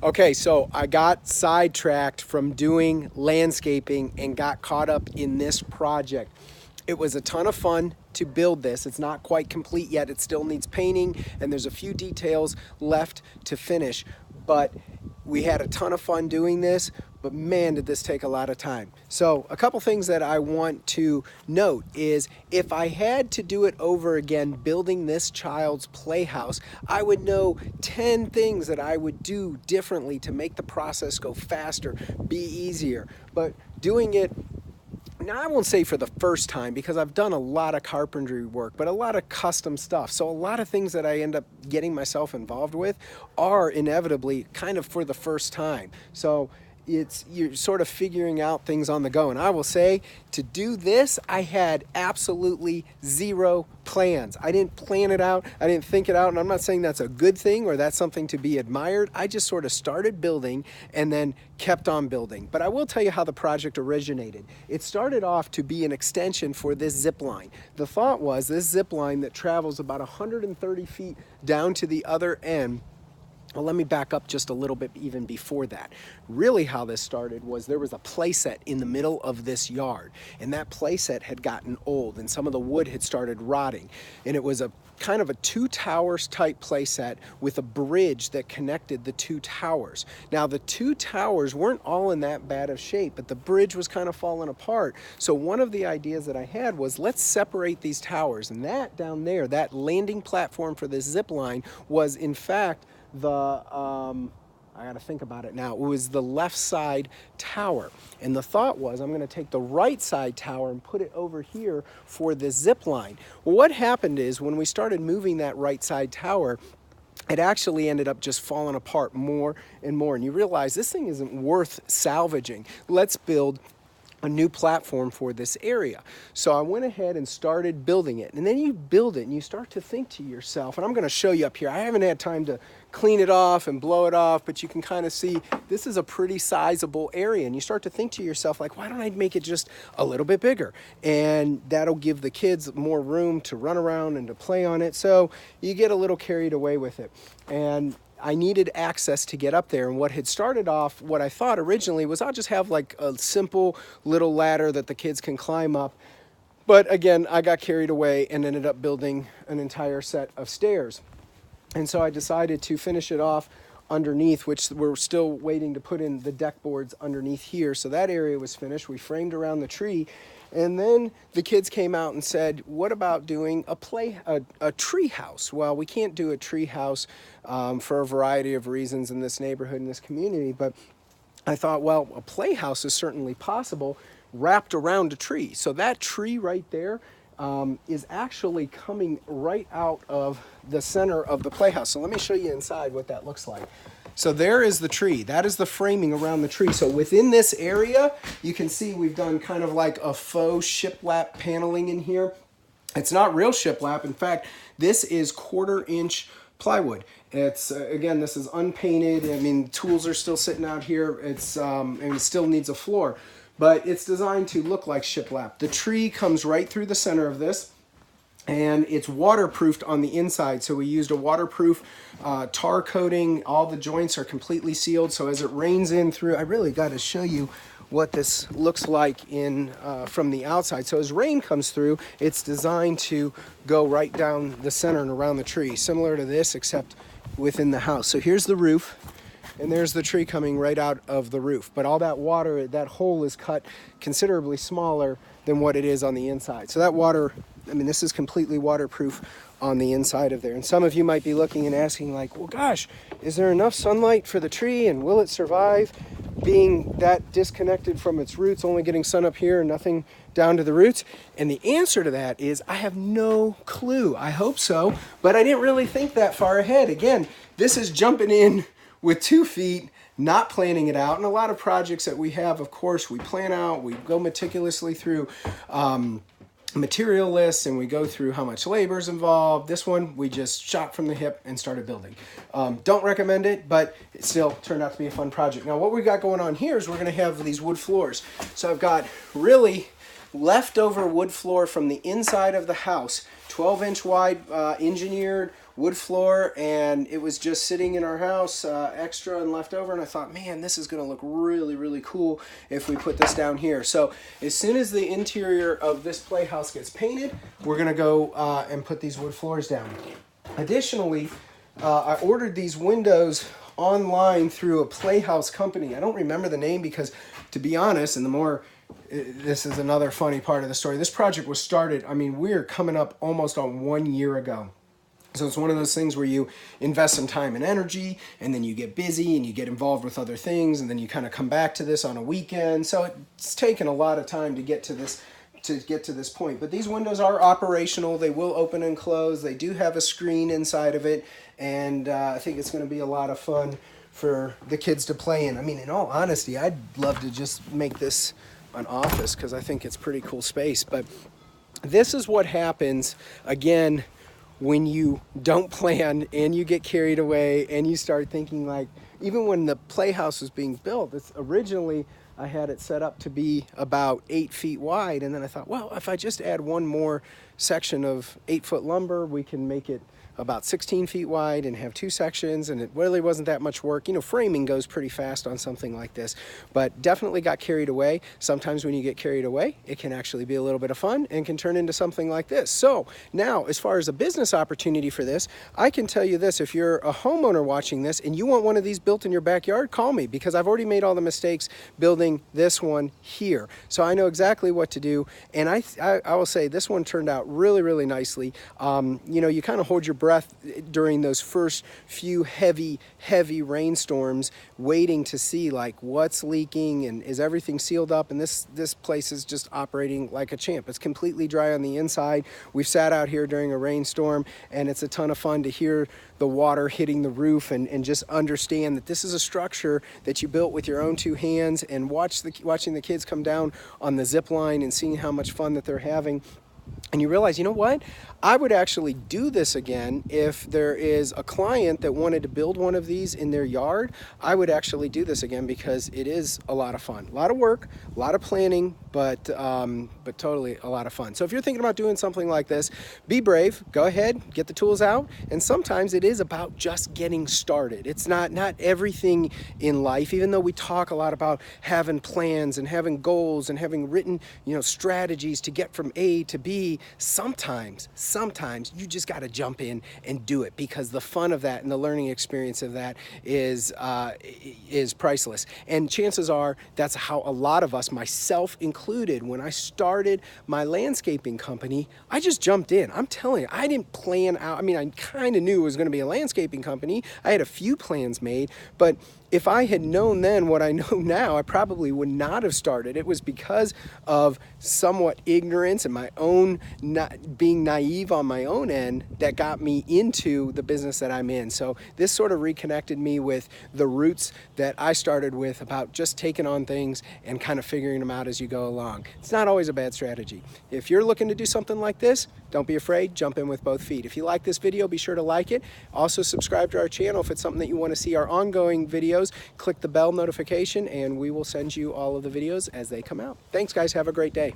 Okay, so I got sidetracked from doing landscaping and got caught up in this project. It was a ton of fun to build this. It's not quite complete yet. It still needs painting and there's a few details left to finish. But we had a ton of fun doing this, but man, did this take a lot of time. So a couple things that I want to note is if I had to do it over again building this child's playhouse, I would know 10 things that I would do differently to make the process go faster, be easier. But doing it now, I won't say for the first time because I've done a lot of carpentry work, but a lot of custom stuff. So a lot of things that I end up getting myself involved with are inevitably kind of for the first time. So you're sort of figuring out things on the go. And I will say, to do this, I had absolutely zero plans. I didn't plan it out. I didn't think it out. And I'm not saying that's a good thing or that's something to be admired. I just sort of started building and then kept on building. But I will tell you how the project originated. It started off to be an extension for this zip line. The thought was this zip line that travels about 130 feet down to the other end. Well, let me back up just a little bit even before that. Really how this started was there was a playset in the middle of this yard, and that playset had gotten old and some of the wood had started rotting. And it was a kind of a two towers type playset with a bridge that connected the two towers. Now the two towers weren't all in that bad of shape, but the bridge was kind of falling apart. So one of the ideas that I had was let's separate these towers, and that down there, that landing platform for this zip line was in fact I got to think about it now. It was the left side tower. And the thought was I'm going to take the right side tower and put it over here for this zip line. Well, what happened is when we started moving that right side tower, it actually ended up just falling apart more and more. And you realize this thing isn't worth salvaging. Let's build a new platform for this area. So I went ahead and started building it. And then you build it and you start to think to yourself, and I'm going to show you up here. I haven't had time to clean it off and blow it off, but you can kind of see this is a pretty sizable area. And you start to think to yourself, like, why don't I make it just a little bit bigger? And that'll give the kids more room to run around and to play on it. So you get a little carried away with it. And I needed access to get up there, and what had started off, what I thought originally was I'll just have like a simple little ladder that the kids can climb up. But again, I got carried away and ended up building an entire set of stairs. And so I decided to finish it off underneath, which we're still waiting to put in the deck boards underneath here. So that area was finished. We framed around the tree. And then the kids came out and said, what about doing a tree house? Well, we can't do a tree house for a variety of reasons in this neighborhood, in this community. But I thought, well, a playhouse is certainly possible wrapped around a tree. So that tree right there is actually coming right out of the center of the playhouse. So let me show you inside what that looks like. So there is the tree. That is the framing around the tree. So within this area, you can see we've done kind of like a faux shiplap paneling in here. It's not real shiplap. In fact, this is 1/4 inch plywood. It's again, this is unpainted. I mean, tools are still sitting out here. It's and it still needs a floor, but it's designed to look like shiplap. The tree comes right through the center of this, and it's waterproofed on the inside. So we used a waterproof tar coating. All the joints are completely sealed. So as it rains in through, I really got to show you what this looks like in from the outside. So as rain comes through, it's designed to go right down the center and around the tree, similar to this, except within the house. So here's the roof, and there's the tree coming right out of the roof. But all that water, that hole is cut considerably smaller than what it is on the inside. So that water, I mean, this is completely waterproof on the inside of there. And some of you might be looking and asking like, well, gosh, is there enough sunlight for the tree and will it survive being that disconnected from its roots, only getting sun up here and nothing down to the roots? And the answer to that is I have no clue. I hope so, but I didn't really think that far ahead. Again, this is jumping in with 2 feet, not planning it out. And a lot of projects that we have, of course, we plan out, we go meticulously through material lists, and we go through how much labor is involved. This one, we just shot from the hip and started building. Don't recommend it, but it still turned out to be a fun project. Now, what we got going on here is we're going to have these wood floors. So I've got really leftover wood floor from the inside of the house, 12-inch wide engineered wood floor, and it was just sitting in our house, extra and left over, and I thought, man, this is going to look really, really cool if we put this down here. So as soon as the interior of this playhouse gets painted, we're going to go and put these wood floors down. Additionally, I ordered these windows online through a Playhouse company. I don't remember the name because, to be honest, and this is another funny part of the story. This project was started, I mean, we're coming up almost on 1 year ago. So it's one of those things where you invest some time and energy, and then you get busy and you get involved with other things, and then you kind of come back to this on a weekend. So it's taken a lot of time to get to this point. But these windows are operational. They will open and close. They do have a screen inside of it, and I think it's going to be a lot of fun for the kids to play in. I mean, in all honesty, I'd love to just make this an office because I think it's pretty cool space. But this is what happens, again, when you don't plan and you get carried away and you start thinking, like, even when the playhouse was being built, it's originally I had it set up to be about 8 feet wide, and then I thought, well, if I just add one more section of 8-foot lumber, we can make it about 16 feet wide and have 2 sections, and it really wasn't that much work. You know, framing goes pretty fast on something like this, but definitely got carried away. Sometimes when you get carried away, it can actually be a little bit of fun and can turn into something like this. So now, as far as a business opportunity for this, I can tell you this: if you're a homeowner watching this and you want one of these built in your backyard, call me, because I've already made all the mistakes building this one here. So I know exactly what to do, and I will say this one turned out really, really nicely. You know, you kind of hold your breath during those first few heavy rainstorms, waiting to see, like, what's leaking and is everything sealed up. And this place is just operating like a champ. It's completely dry on the inside. We've sat out here during a rainstorm, and it's a ton of fun to hear the water hitting the roof and just understand that this is a structure that you built with your own 2 hands, and watching the kids come down on the zip line and seeing how much fun that they're having. And you realize, you know what? I would actually do this again if there is a client that wanted to build one of these in their yard. I would actually do this again because it is a lot of fun. A lot of work, a lot of planning, but totally a lot of fun. So if you're thinking about doing something like this, be brave. Go ahead, get the tools out. And sometimes it is about just getting started. It's not everything in life, even though we talk a lot about having plans and having goals and having written, you know, strategies to get from A to B. Sometimes you just got to jump in and do it, because the fun of that and the learning experience of that is priceless. And chances are that's how a lot of us, myself included, when I started my landscaping company, I just jumped in. I'm telling you, I didn't plan out. I mean, I kind of knew it was going to be a landscaping company. I had a few plans made, but if I had known then what I know now, I probably would not have started. It was because of somewhat ignorance and my own not being naive on my own end that got me into the business that I'm in. So this sort of reconnected me with the roots that I started with, about just taking on things and kind of figuring them out as you go along. It's not always a bad strategy. If you're looking to do something like this, don't be afraid. Jump in with both feet. If you like this video, be sure to like it. Also subscribe to our channel if it's something that you want to see our ongoing videos. Click the bell notification and we will send you all of the videos as they come out. Thanks, guys. Have a great day.